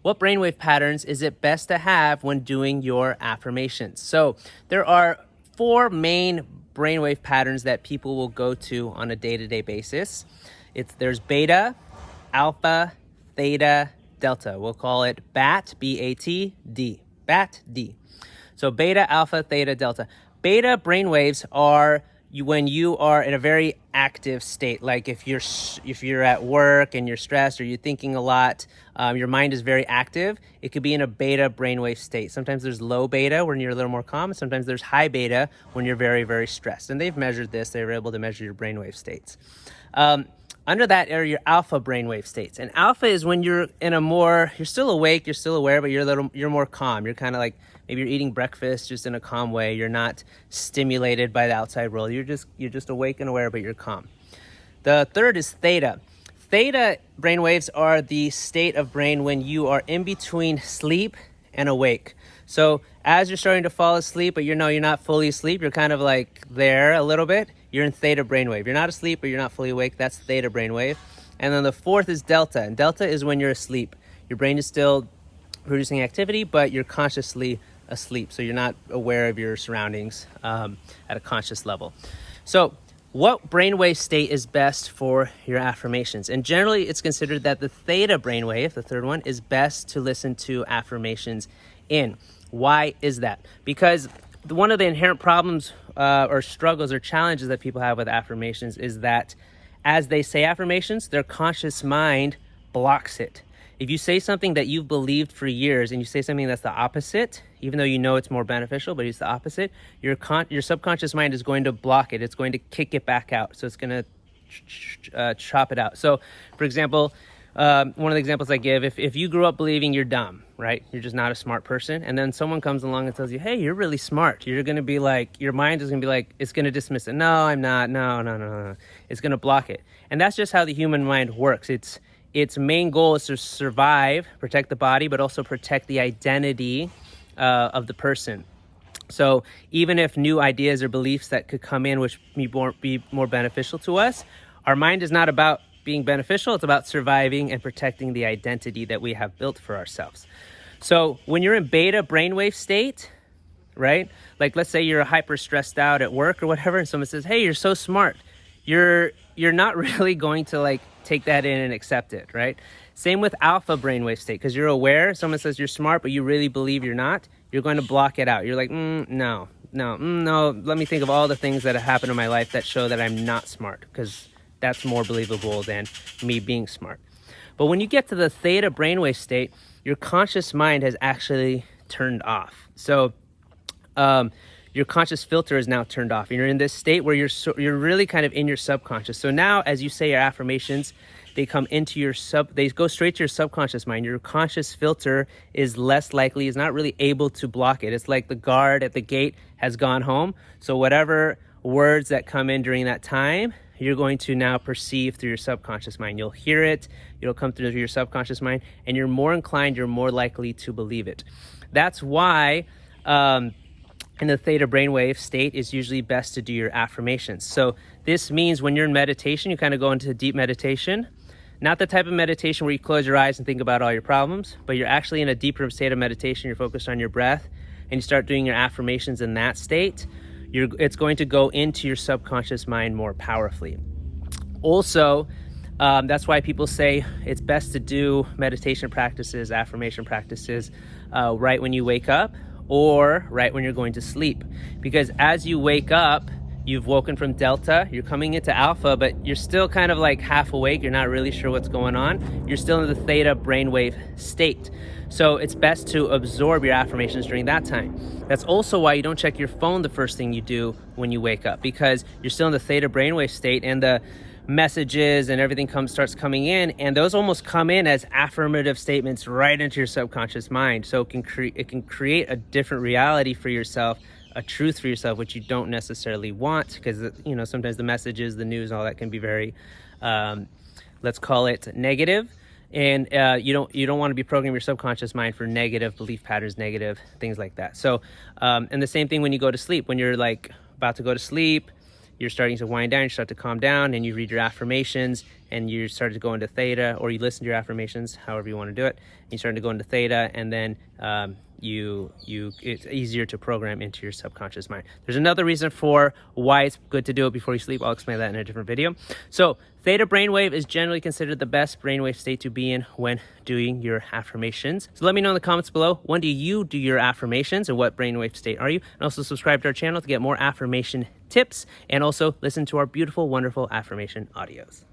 what brainwave patterns is it best to have when doing your affirmations? So there are 4 main brainwave patterns that people will go to on a day-to-day basis. There's beta, alpha, theta, delta. We'll call it BAT, B-A-T-D, BAT, D. So beta, alpha, theta, delta. Beta brainwaves are when you are in a very active state, like if you're at work and you're stressed or you're thinking a lot, your mind is very active. It could be in a beta brainwave state. Sometimes there's low beta when you're a little more calm. Sometimes there's high beta when you're very, very stressed. And they've measured this. They were able to measure your brainwave states. Under that are your alpha brainwave states. And alpha is when you're still awake, you're still aware, but you're more calm. You're kind of like, maybe you're eating breakfast just in a calm way. You're not stimulated by the outside world. You're just awake and aware, but you're calm. The third is theta. Theta brainwaves are the state of brain when you are in between sleep and awake. So as you're starting to fall asleep, but you're not fully asleep, you're kind of like there a little bit, you're in theta brainwave. You're not asleep, but you're not fully awake. That's theta brainwave. And then the fourth is delta. And delta is when you're asleep. Your brain is still producing activity, but you're consciously asleep. So you're not aware of your surroundings at a conscious level. So what brainwave state is best for your affirmations? And generally it's considered that the theta brainwave, the third one, is best to listen to affirmations in. Why is that? Because one of the inherent problems or struggles or challenges that people have with affirmations is that as they say affirmations, their conscious mind blocks it. If you say something that you've believed for years and you say something that's the opposite, even though you know it's more beneficial, but it's the opposite, your subconscious mind is going to block it. It's going to kick it back out. So it's going to chop it out. So, for example, one of the examples I give, if you grew up believing you're dumb, right? You're just not a smart person. And then someone comes along and tells you, hey, you're really smart. You're going to be like, your mind is going to be like, it's going to dismiss it. No, I'm not. No. It's going to block it. And that's just how the human mind works. Its main goal is to survive, protect the body, but also protect the identity of the person. So even if new ideas or beliefs that could come in which be more beneficial to us, our mind is not about being beneficial. It's about surviving and protecting the identity that we have built for ourselves. So when you're in beta brainwave state, right? Like let's say you're hyper stressed out at work or whatever, and someone says, hey, you're so smart. You're not really going to like take that in and accept it, right? Same with alpha brainwave state, because you're aware. Someone says you're smart, but you really believe you're not. You're going to block it out. You're like, no. Let me think of all the things that have happened in my life that show that I'm not smart, because that's more believable than me being smart. But when you get to the theta brainwave state, your conscious mind has actually turned off. So your conscious filter is now turned off. You're in this state where you're really kind of in your subconscious. So now as you say your affirmations, they come into they go straight to your subconscious mind. Your conscious filter is less likely, is not really able to block it. It's like the guard at the gate has gone home. So whatever words that come in during that time, you're going to now perceive through your subconscious mind. You'll hear it, it'll come through your subconscious mind, and you're more likely to believe it. That's why in the theta brainwave state, it's usually best to do your affirmations. So this means when you're in meditation, you kind of go into deep meditation. Not the type of meditation where you close your eyes and think about all your problems, but you're actually in a deeper state of meditation. You're focused on your breath, and you start doing your affirmations in that state. It's going to go into your subconscious mind more powerfully. Also, that's why people say it's best to do meditation practices, affirmation practices, right when you wake up or right when you're going to sleep. Because as you wake up, you've woken from delta, you're coming into alpha, but you're still kind of like half awake. You're not really sure what's going on. You're still in the theta brainwave state. So it's best to absorb your affirmations during that time. That's also why you don't check your phone the first thing you do when you wake up, because you're still in the theta brainwave state and the messages and everything starts coming in, and those almost come in as affirmative statements right into your subconscious mind. So it can create a different reality for yourself, a truth for yourself, which you don't necessarily want, because sometimes the messages, the news, all that can be very let's call it negative. And you don't want to be programming your subconscious mind for negative belief patterns, negative things like that. So and the same thing when you go to sleep. When you're like about to go to sleep, you're starting to wind down, you start to calm down, and you read your affirmations, and you start to go into theta, or you listen to your affirmations, however you want to do it. And you start to go into theta, and then it's easier to program into your subconscious mind. There's another reason for why it's good to do it before you sleep. I'll explain that in a different video. So theta brainwave is generally considered the best brainwave state to be in when doing your affirmations. So let me know in the comments below, when do you do your affirmations and what brainwave state are you? And also subscribe to our channel to get more affirmation tips, and also listen to our beautiful, wonderful affirmation audios.